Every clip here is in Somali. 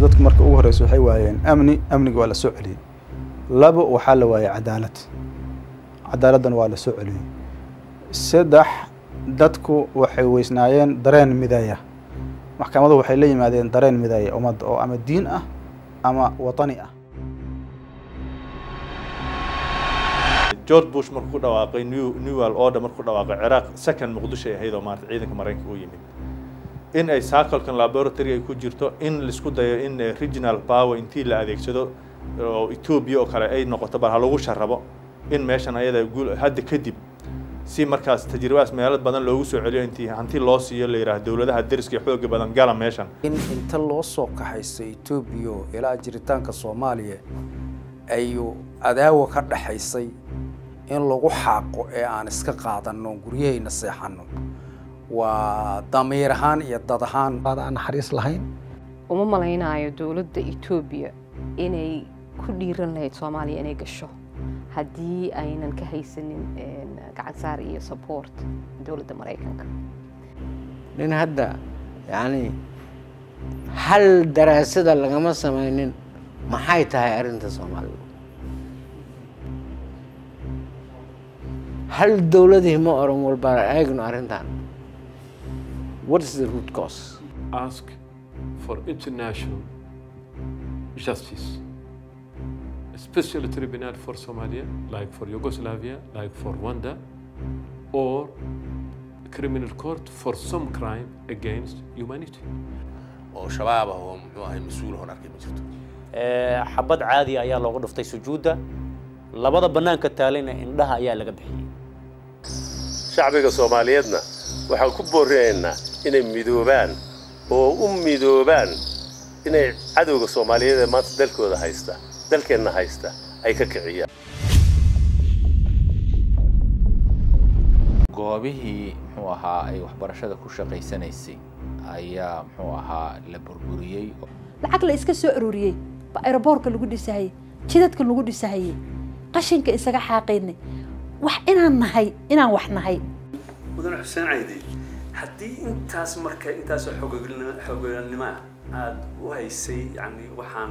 dadku marka ugu horeyso waxay waayeen amniga waa la soo celiyay labo waxa la waayay cadaaladdan waa la soo celiyay saddex dadku waxay weysnaayeen dareen midaya maxkamadu waxay la yimaadeen dareen midaya ummadda oo ama diin ah ama watani ah George Bush markuu dhawaaqay New World Order markuu dhawaaqay Iraq second Muqdisho ay ahayd oo maartay ciidanka Mareykanka u yimid in ay cyclekan laboratory ay ku jirto in la isku dayo in regional power intii la adeegsado oo Ethiopia oo kale ay noqoto bal lagu sharrabo in meeshan ayada guul hadda kadib si markaas tajribaas meelad badan loogu soo celiyo intii hanti loo siiyo la yiraahdo dawladaha dariska xoog badan gala meeshan in inta loo soo kaxaysay Ethiopia ilaa jiritaanka Soomaaliya ayu adaawo ka dhaxaysay in lagu xaqo ee aan iska qaadano guriyayna seexano waa damiir ahaan iyo dad ahaan aan xariis lahayn uma malaynayo dawladda Ethiopia inay ku dhiiran lahayd Soomaaliya inay gasho haddii aynan ka haysanin gacan saar iyo support dawladda Mareykanka nin hadda yani hal daraasada lagama samaynin maxay tahay arinta Soomaaliya hal dawladii ma oran walba ayagna arintan what is the root cause ask for international justice a special tribunal for Somalia like for Yugoslavia like for Rwanda or criminal court for some crime against humanity oo shabaab oo muxuu ahay mas'uul hor arkay ma jirto xabad caadi ayaa loogu dhuftay sujuuda labada banaanka taalina indhaha ayaa laga bixiyay shacbiga Soomaaliyeedna waxaan ku boorreeynaa inay midoobaan oo u midoobaan inay cadowga Soomaaliyeed maanta dalkooda haysta dalkeena haysta ay ka kiciyaan goobihii muxuu ahaa ay waxbarashada ku shaqaysanaysay ayaa muxuu ahaa la burburiyay lacag la iska soo ururiyay aeroboortka lagu dhisay jidadka lagu dhisay qashinka isaga xaaqeynay wax inaan wax nahay mudan Xuseen Ciidi haddii intaas marka intaas xooggalnimo aad u haysay yani waxaan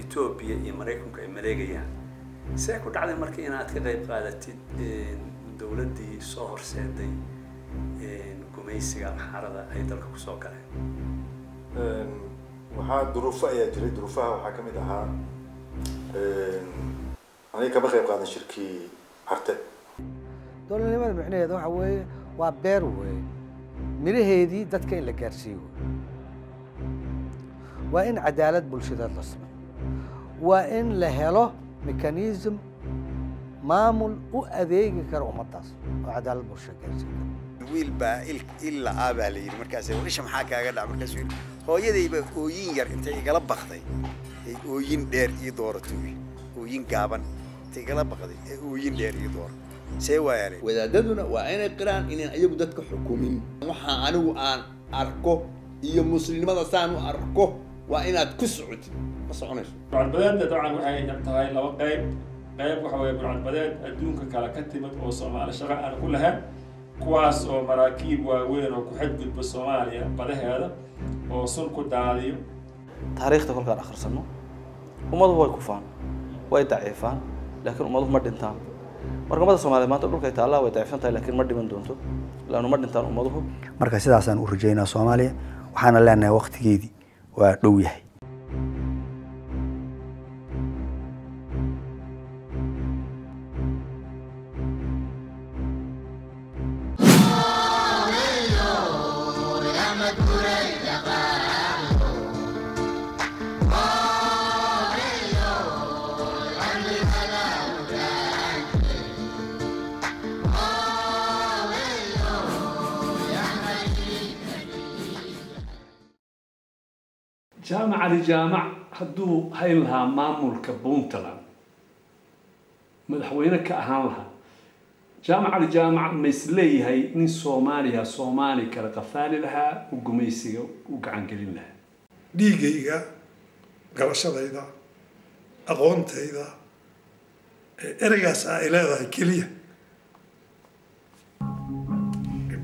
Ethiopia iyo Mareykanka ay maleegayaan see ku dhacday marka inaad ka qayb qaadatid dawladdii soo horseeday gumaysiga xarada ay dalka ku soo galeen waxaa duruufo ayaa jiray duruufaha waxaa ka mid ahaa aniga kama qayb qaadan shirkii Arte dowladnimada micnaheedu waxa weeye waa beer weeye miraheedii dadka in la gaarsiiyo waa in cadaalad bulshada la sameeyo waa in la helo mechanism maamul u adeegi kara ummadaas oo cadaalad bulshada gaarsiiyo wiil baa illa aabaa la yiri markaas isha maxaa kaaga dhac markaas wiil hooyadayba ooyin yar intay igala baqday ay ooyin dheer ii dooratay ooyin gaaban intay igala baqday ay ooyin dheer ii dooratay سوياري wadaadaduna waa inay qiraan inaan ayagu dadka xukumin waxa anigu aan arko iyo muslimnimada saan u arko waa inaad ku socotid ma soconayso burcadbadeedna dabcan waxay tahay laba qayb waxa weeye burcadbadeed adduunka kala ka timid oo Soomaali shaqo aan ku lahayn kuwaas oo maraakiib waaweyn oo ku xadgudba Soomaaliya badaheeda oo sun ku daadiyo taariikhda kolkaan akhrisanno ummadu way ku faan way daciifaan laakiin ummadu ma dhintaan markamada Soomaaliyeed maanta dhulka ay taala way daciifan tahay laakiin ma dhiman doonto laanu ma dhintaan ummaduhu marka sidaas aan u rajeynaa Soomaaliya waxaana leenahay waqtigeedii waa dhow yahay جامعة لجامع هدو هاي لها مامور كبونتلا مدحوينة كأهان لها جامعة لجامع مثلي هاي من صوماليها صومالي كالقفالي لها وقميسي وقعنقلين لها ديجيجا قرشة إذا أغونت إذا إرجاس إلى ذا كلية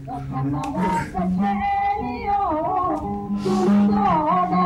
Thank you.